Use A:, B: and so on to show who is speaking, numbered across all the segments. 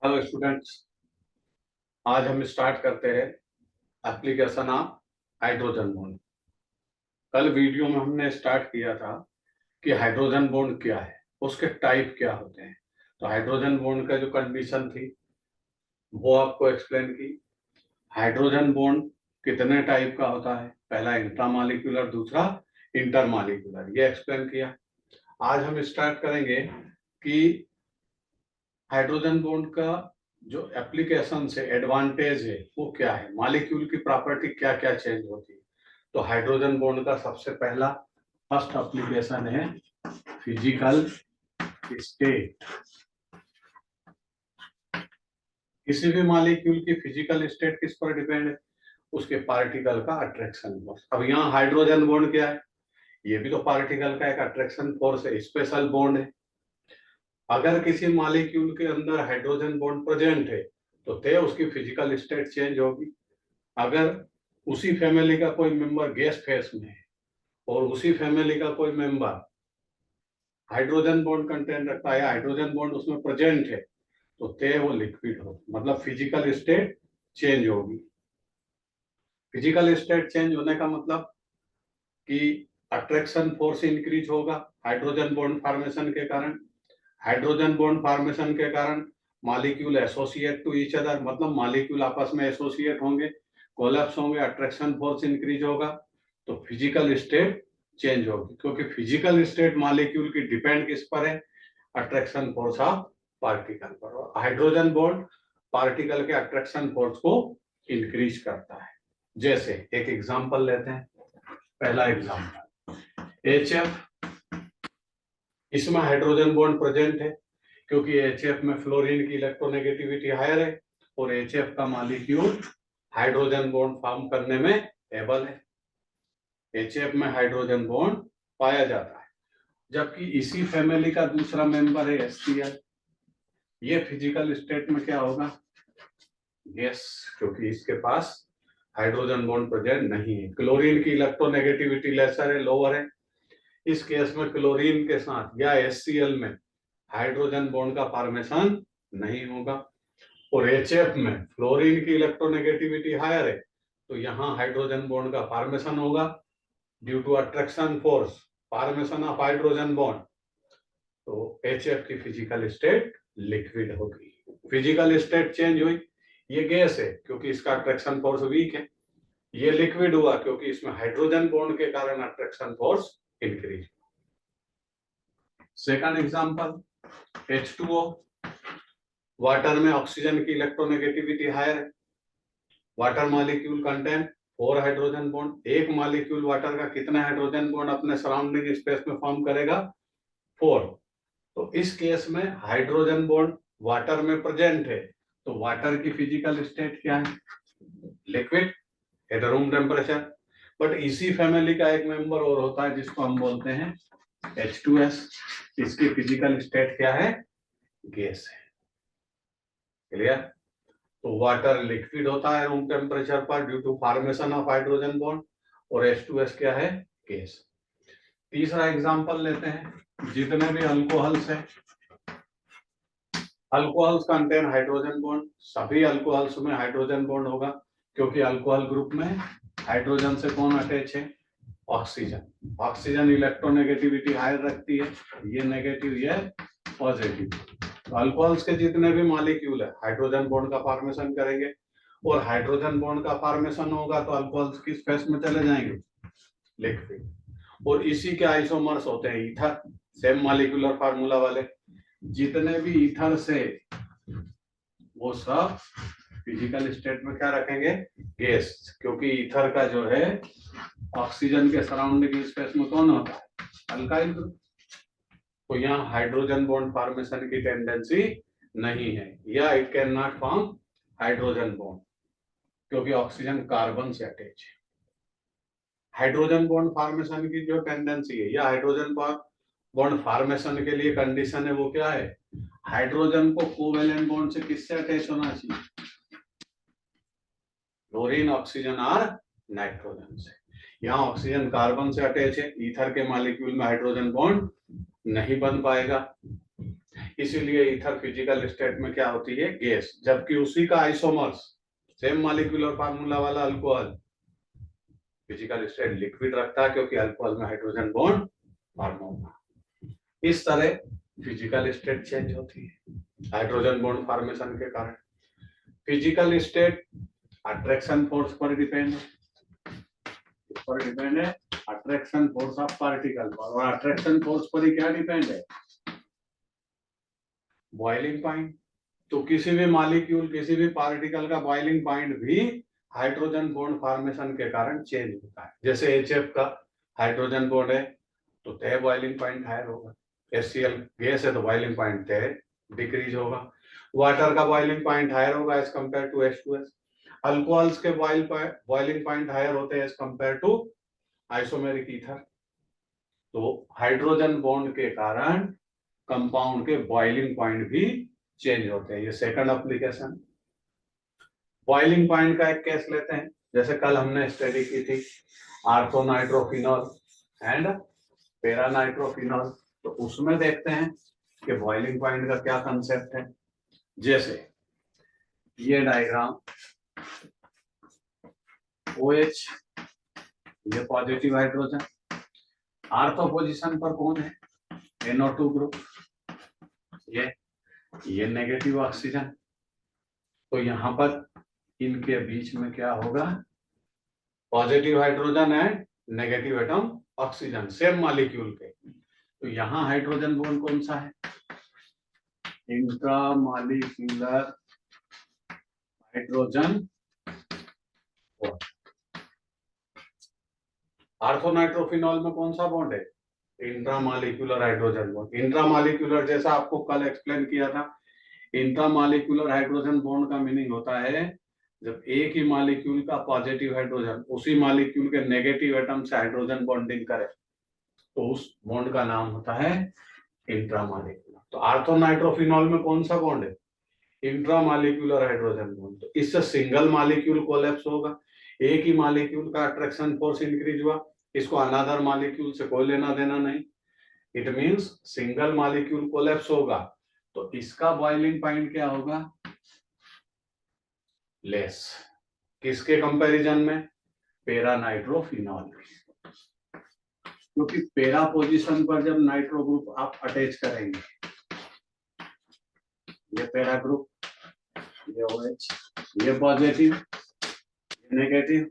A: Hello students, आज हम start करते हैं एप्लीकेशन ऑफ हाइड्रोजन बॉन्ड। कल वीडियो में हमने स्टार्ट किया था कि हाइड्रोजन बॉन्ड क्या है, उसके टाइप क्या होते हैं। तो हाइड्रोजन बॉन्ड का जो कंडीशन थी वो आपको एक्सप्लेन की। हाइड्रोजन बॉन्ड कितने टाइप का होता है, पहला इंट्रामॉलिक्यूलर, दूसरा इंटरमॉलिक्यूलर, ये एक्सप्लेन किया। आज हम स्टार्ट करेंगे कि हाइड्रोजन बॉन्ड का जो एप्लीकेशन से एडवांटेज है वो क्या है, मॉलिक्यूल की प्रॉपर्टी क्या क्या चेंज होती है। तो हाइड्रोजन बॉन्ड का सबसे पहला फर्स्ट एप्लीकेशन है फिजिकल स्टेट। किसी भी मॉलिक्यूल की फिजिकल स्टेट किस पर डिपेंड है, उसके पार्टिकल का अट्रैक्शन फोर्स। अब यहाँ हाइड्रोजन बॉन्ड क्या है, ये भी तो पार्टिकल का एक अट्रैक्शन फोर्स है, स्पेशल बॉन्ड है। अगर किसी मॉलिक्यूल के अंदर हाइड्रोजन बॉन्ड प्रेजेंट है तो तय उसकी फिजिकल स्टेट चेंज होगी। अगर उसी फैमिली का कोई मेंबर गैस फेस में है और उसी फैमिली का कोई मेंबर हाइड्रोजन बॉन्ड कंटेंट रखता है, हाइड्रोजन बॉन्ड उसमें प्रेजेंट है, तो तय वो लिक्विड हो, मतलब फिजिकल स्टेट चेंज होगी। फिजिकल स्टेट चेंज होने का मतलब कि अट्रैक्शन फोर्स इंक्रीज होगा हाइड्रोजन बॉन्ड फॉर्मेशन के कारण। हाइड्रोजन बॉन्ड फॉर्मेशन के कारण molecule associate to each other, मतलब मॉलिक्यूल आपस में एसोसिएट होंगे, कोलैप्स होंगे, अट्रैक्शन फोर्स इंक्रीज होगा, तो फिजिकल स्टेट चेंज होगी। क्योंकि फिजिकल स्टेट मॉलिक्यूल की डिपेंड किस पर है, अट्रैक्शन फोर्स ऑफ पार्टिकल पर। हाइड्रोजन बॉन्ड पार्टिकल के अट्रैक्शन फोर्स को इंक्रीज करता है। जैसे एक एग्जांपल लेते हैं, पहला एग्जांपल HF, इसमें हाइड्रोजन बॉन्ड प्रेजेंट है क्योंकि HF में फ्लोरीन की इलेक्ट्रोनेगेटिविटी हायर है और HF का मॉलिक्यूल हाइड्रोजन बॉन्ड फॉर्म करने में एबल है। HF में हाइड्रोजन बॉन्ड पाया जाता है। जबकि इसी फैमिली का दूसरा मेंबर है HCl, ये फिजिकल स्टेट में क्या होगा, गैस, क्योंकि इसके पास हाइड्रोजन बॉन्ड प्रेजेंट नहीं है। क्लोरीन की इलेक्ट्रोनेगेटिविटी लेसर है, लोअर है। इस केस में क्लोरीन के साथ या HCl में हाइड्रोजन बॉन्ड का फॉर्मेशन नहीं होगा। और HF में फ्लोरीन की इलेक्ट्रोनेगेटिविटी हायर है, तो यहाँ हाइड्रोजन बॉन्ड का फॉर्मेशन होगा due to attraction force, formation of hydrogen bond. तो HF की फिजिकल स्टेट लिक्विड होगी। फिजिकल स्टेट चेंज हुई, ये गैस है क्योंकि इसका अट्रैक्शन फोर्स वीक है। ये लिक्विड हुआ क्योंकि इसमें हाइड्रोजन बॉन्ड के कारण attraction force increase. Second example H2O, water में ऑक्सीजन की इलेक्ट्रोनेगेटिविटी हायर है। Water molecule contain 4 hydrogen bond. एक मॉलिक्यूल वाटर का कितना हाइड्रोजन बॉन्ड अपने सराउंडिंग स्पेस में फॉर्म करेगा, 4। तो इस केस में हाइड्रोजन बॉन्ड वाटर में प्रेजेंट है, तो वाटर की फिजिकल स्टेट क्या है, liquid at room temperature. But इसी फैमिली का एक मेंबर और होता है जिसको हम बोलते हैं H2S, इसकी फिजिकल स्टेट क्या है, गैस है। क्लियर? तो वाटर लिक्विड होता है रूम टेम्परेचर पर due to formation of hydrogen bond, और H2S क्या है, गैस। तीसरा एग्जांपल लेते हैं, जितने भी अल्कोहल्स हैं, अल्कोहल्स कंटेन हाइड्रोजन बॉन्ड। सभी अल्कोहल्स में हाइड्रोजन बॉन्ड होगा क्योंकि अल्कोहल ग्रुप में हाइड्रोजन से कौन अटैच है, ऑक्सीजन। ऑक्सीजन इलेक्ट्रोनेगेटिविटी हायर रखती है, ये नेगेटिव, ये पॉजिटिव। तो अल्कोहल्स के जितने भी मॉलिक्यूल है हाइड्रोजन बॉन्ड का फॉर्मेशन करेंगे, और हाइड्रोजन बॉन्ड का फॉर्मेशन होगा तो अल्कोहल्स किस फेस में चले जाएंगे, लिक्विड। और इसी के आइसोमर्स होते हैं ईथर, सेम मॉलिक्यूलर फार्मूला वाले। जितने भी ईथर से वो सब फिजिकल स्टेट में क्या रखेंगे, गैस, क्योंकि ईथर का जो है ऑक्सीजन के सराउंडिंग स्पेस में कौन होता है, अल्काइल ग्रुप। तो यहाँ हाइड्रोजन बॉन्ड फॉर्मेशन की टेंडेंसी नहीं है, या it can not form hydrogen bond क्योंकि ऑक्सीजन कार्बन से अटैच है। हाइड्रोजन बॉन्ड फॉर्मेशन की जो टेंडेंसी है या हाइड्रोजन बॉन्ड फॉर्मेशन के लिए कंडीशन है वो क्या है, हाइड्रोजन को कोवेलेंट बॉन्ड से किससे अटैच होना चाहिए, क्लोरीन, ऑक्सीजन और नाइट्रोजन से। यहाँ ऑक्सीजन कार्बन से अटैच है, ईथर के मॉलिक्यूल में हाइड्रोजन बॉन्ड नहीं बन पाएगा। इसीलिए ईथर फिजिकल स्टेट में क्या होती है, गैस, जबकि उसी का आइसोमर्स सेम मॉलिक्यूलर फार्मूला वाला अल्कोहल फिजिकल स्टेट लिक्विड रखता है, क्योंकि अल्कोहल में हाइड्रोजन बॉन्ड फॉर्म होगा। इस तरह फिजिकल स्टेट चेंज होती है हाइड्रोजन बॉन्ड फॉर्मेशन के कारण। फिजिकल स्टेट अट्रैक्शन फोर्स पर डिपेंड है, अट्रैक्शन फोर्स ऑफ पार्टिकल पर, और अट्रैक्शन फोर्स पर ही क्या डिपेंड है, बॉइलिंग पॉइंट। तो किसी भी मॉलिक्यूल, किसी भी पार्टिकल का बॉइलिंग पॉइंट भी हाइड्रोजन बॉन्ड फॉर्मेशन के कारण चेंज होता है। जैसे HF का हाइड्रोजन बॉन्ड है तो तय बॉइलिंग पॉइंट हायर होगा, HCl गैस है तो बॉइलिंग पॉइंट तय डिक्रीज होगा, वाटर का बॉइलिंग पॉइंट हायर होगा as compared to H2S, alcohols के बॉइलिंग पॉइंट हायर होते हैं as compared to isomeric ether. तो हाइड्रोजन बॉन्ड के कारण कंपाउंड के बॉइलिंग पॉइंट भी चेंज होते हैं। ये सेकंड एप्लीकेशन। बॉइलिंग पॉइंट का एक केस लेते हैं, जैसे कल हमने स्टडी की थी आर्थोनाइट्रोफिनॉल एंड पैरानाइट्रोफिनॉल। तो उसमें देखते हैं कि बॉइलिंग पॉइंट का क्या कंसेप्ट है। जैसे ये डायग्राम OH, ये पॉजिटिव हाइड्रोजन, आर्थो पोजीशन पर कौन है, NO2 ग्रुप, ये नेगेटिव ऑक्सीजन। तो यहां पर इनके बीच में क्या होगा, positive hydrogen and negative atom oxygen same molecule के। तो यहां हाइड्रोजन बॉन्ड कौन सा है, इंट्रामॉलिक्यूलर हाइड्रोजन बॉन्ड। आर्थोनाइट्रोफिनॉल में कौन सा बॉन्ड है, इंट्रामॉलिक्यूलर हाइड्रोजन बॉन्ड। इंट्रामॉलिक्यूलर जैसा आपको कल एक्सप्लेन किया था, इंट्रामॉलिक्यूलर हाइड्रोजन बॉन्ड का मीनिंग होता है जब एक ही मॉलिक्यूल का पॉजिटिव हाइड्रोजन उसी मॉलिक्यूल के नेगेटिव एटम से हाइड्रोजन बॉन्डिंग करे, तो उस बॉन्ड का नाम होता है इंट्रामॉलिक्यूलर। तो आर्थोनाइट्रोफिनॉल में कौन सा बॉन्ड है, इंट्रामॉलिक्यूलर हाइड्रोजन बॉन्ड। तो इससे सिंगल मॉलिक्यूल कोलैप्स होगा, एक ही मॉलिक्यूल का अट्रैक्शन फोर्स इंक्रीज हुआ, इसको अनदर मॉलिक्यूल से कोई लेना देना नहीं, it means single molecule collapse होगा। तो इसका बॉइलिंग पॉइंट क्या होगा, लेस। किसके कंपैरिजन में, पैरानाइट्रोफिनॉल, क्योंकि पैरा पोजीशन पर जब नाइट्रो ग्रुप आप अटैच करेंगे, ये पैरा ग्रुप, ये OH, ये पॉजिटिव, ये नेगेटिव,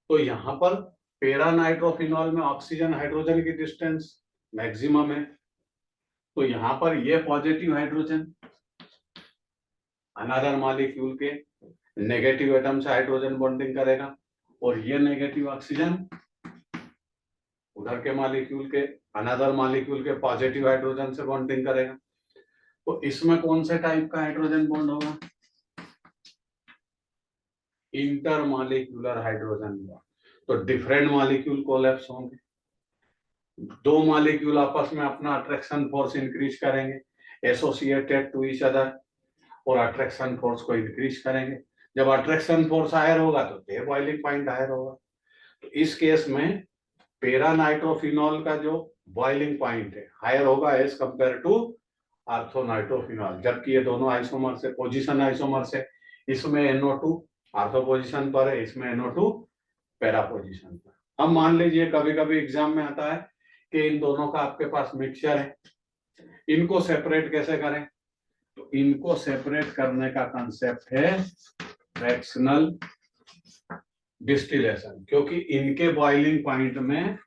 A: तो यहां पर पैरानाइट्रोफिनॉल में ऑक्सीजन हाइड्रोजन की डिस्टेंस मैक्सिमम है। तो यहां पर ये पॉजिटिव हाइड्रोजन अनदर मॉलिक्यूल के नेगेटिव एटम से हाइड्रोजन बॉन्डिंग करेगा, और ये नेगेटिव ऑक्सीजन उधर के मॉलिक्यूल के अनदर मॉलिक्यूल के पॉजिटिव हाइड्रोजन से बॉन्डिंग करेगा। तो इसमें कौन से टाइप का हाइड्रोजन बॉन्ड होगा, इंटरमॉलिक्यूलर हाइड्रोजन बॉन्ड। तो डिफरेंट मॉलिक्यूल कोलैप्स होंगे, दो मॉलिक्यूल आपस में अपना अट्रैक्शन फोर्स इंक्रीज करेंगे एसोसिएटेड टू ईच अदर, और अट्रैक्शन फोर्स को इंक्रीज करेंगे। जब अट्रैक्शन फोर्स हायर होगा तो देयर बॉइलिंग पॉइंट हायर होगा। तो इस केस में पैरानाइट्रोफिनॉल का जो बॉइलिंग पॉइंट है हायर होगा एज कंपेयर टू आर्थोनाइट्रोफिनॉल, जबकि ये दोनों आइसोमर से, पोजीशन आइसोमर से, इसमें NO2 आर्थो पोजीशन पर है, इसमें NO2 पैरा पोजीशन पर। अब मान लीजिए कभी कभी एग्जाम में आता है कि इन दोनों का आपके पास मिक्सचर है, इनको सेपरेट कैसे करें, तो इनको सेपरेट करने का कंसेप्ट है फ्रैक्शनल डिस्टिलेशन, क्योंकि इनके बॉइलिंग पॉइंट में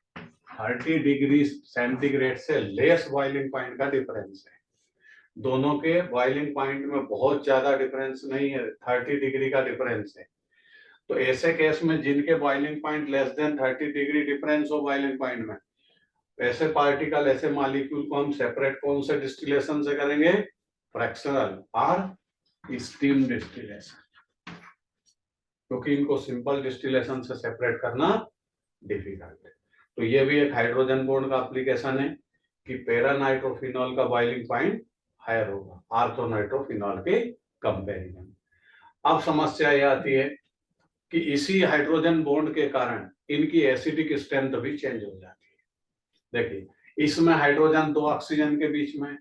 A: 30 डिग्री सेंटीग्रेड से लेस बॉइलिंग पॉइंट का डिफरेंस है। दोनों के बॉइलिंग पॉइंट में बहुत ज्यादा डिफरेंस नहीं है, 30 डिग्री का डिफरेंस है। तो ऐसे केस में जिनके boiling point less than 30 degree difference हो बॉइलिंग पॉइंट में, ऐसे पार्टिकल, ऐसे मॉलिक्यूल को हम सेपरेट कौन से डिस्टिलेशन से करेंगे, फ्रैक्शनल और स्टीम डिस्टिलेशन, क्योंकि इनको सिंपल डिस्टिलेशन से सेपरेट करना डिफिकल्ट है। तो ये भी एक हाइड्रोजन बॉन्ड का एप्लीकेशन है कि पैरानाइट्रोफिनॉल का बॉइलिंग पॉइंट हायर होगा आर्थोनाइट्रोफिनॉल के कंपैरिजन। अब समस्या यह आती है कि इसी हाइड्रोजन बॉन्ड के कारण इनकी एसिडिक स्ट्रेंथ भी चेंज हो जाती है। देखिए इसमें हाइड्रोजन 2 ऑक्सीजन के बीच में,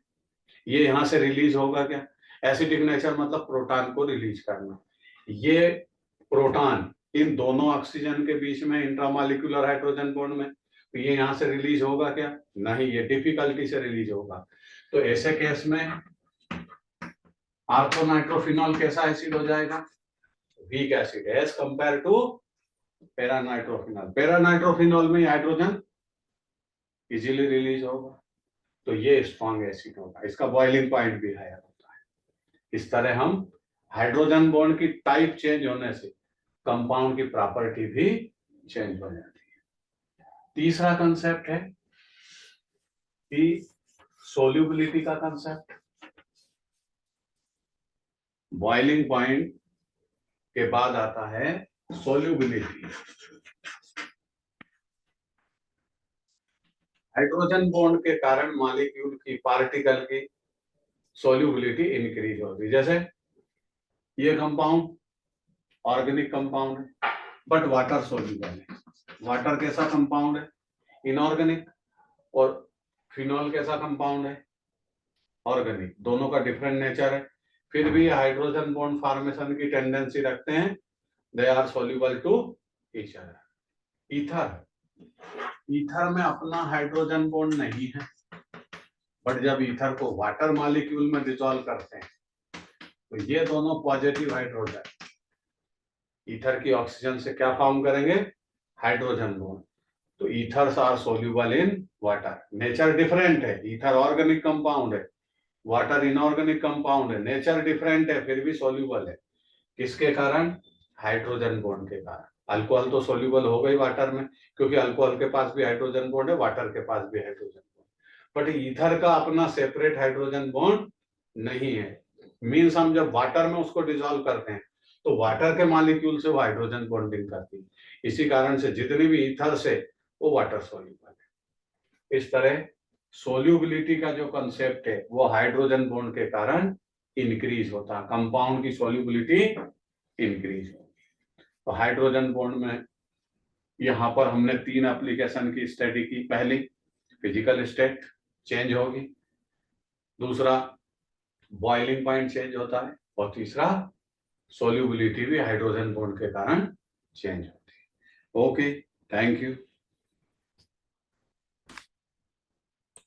A: ये यहां से रिलीज होगा क्या, एसिडिक नेचर मतलब प्रोटॉन को रिलीज करना। ये प्रोटॉन इन दोनों ऑक्सीजन के बीच में इंट्रामॉलिक्यूलर हाइड्रोजन बॉन्ड में, तो ये यहां से रिलीज होगा क्या, नहीं, ये डिफिकल्टी से रिलीज होगा। तो ऐसे केस में आर्थोनाइट्रोफिनॉल कैसा एसिड हो जाएगा, weak acid as compared to paranitrophenol. Paranitrophenol में हाइड्रोजन इजीली रिलीज होगा, तो ये स्ट्रॉन्ग एसिड होगा, इसका बॉइलिंग पॉइंट भी हायर होता है। इस तरह हम हाइड्रोजन बॉन्ड की टाइप चेंज होने से कंपाउंड की प्रॉपर्टी भी चेंज हो जाती है। तीसरा कंसेप्ट है कि सोल्यूबिलिटी का कंसेप्ट। बॉइलिंग पॉइंट के बाद आता है सोल्यूबिलिटी। हाइड्रोजन बॉन्ड के कारण मॉलिक्यूल की पार्टिकल की सोल्यूबिलिटी इंक्रीज होती है। जैसे ये कंपाउंड ऑर्गेनिक कंपाउंड है बट वाटर सोल्यूबल है। वाटर कैसा कंपाउंड है, इनऑर्गेनिक, और फिनॉल कैसा कंपाउंड है, ऑर्गेनिक। दोनों का डिफरेंट नेचर है, फिर भी हाइड्रोजन बॉन्ड फॉर्मेशन की टेंडेंसी रखते हैं। They are soluble to each other. Ether में अपना हाइड्रोजन बॉन्ड नहीं है, बट जब ईथर को वाटर मॉलिक्यूल में डिसॉल्व करते हैं तो ये दोनों पॉजिटिव हाइड्रोजन ईथर की ऑक्सीजन से क्या फॉर्म करेंगे, हाइड्रोजन बॉन्ड। तो ethers are soluble in water. Nature different है, ईथर ऑर्गेनिक कंपाउंड है, वाटर इनऑर्गेनिक कंपाउंड है, नेचर डिफरेंट है, फिर भी सोल्यूबल है। किसके कारण, हाइड्रोजन बॉन्ड के कारण। अल्कोहल तो सोल्यूबल हो गई वाटर में, क्योंकि अल्कोहल के पास भी हाइड्रोजन बॉन्ड है, वाटर के पास भी हाइड्रोजन बॉन्ड, बट ईथर का अपना सेपरेट हाइड्रोजन बॉन्ड नहीं है। मीन्स हम जब वाटर में उसको डिसॉल्व करते हैं तो वाटर के मॉलिक्यूल से वो हाइड्रोजन बॉन्डिंग करती है। इसी कारण से जितने भी ईथर से वो वाटर सोल्यूबल है। इस तरह सोल्यूबिलिटी का जो कंसेप्ट है वो हाइड्रोजन बॉन्ड के कारण इंक्रीज होता है, कंपाउंड की सोल्यूबिलिटी इंक्रीज होगी। तो हाइड्रोजन बॉन्ड में यहाँ पर हमने 3 एप्लीकेशन की स्टडी की। पहली, फिजिकल स्टेट चेंज होगी, दूसरा बॉइलिंग पॉइंट चेंज होता है, और तीसरा सोल्यूबिलिटी भी हाइड्रोजन बॉन्ड के कारण चेंज होती है। Okay, thank you.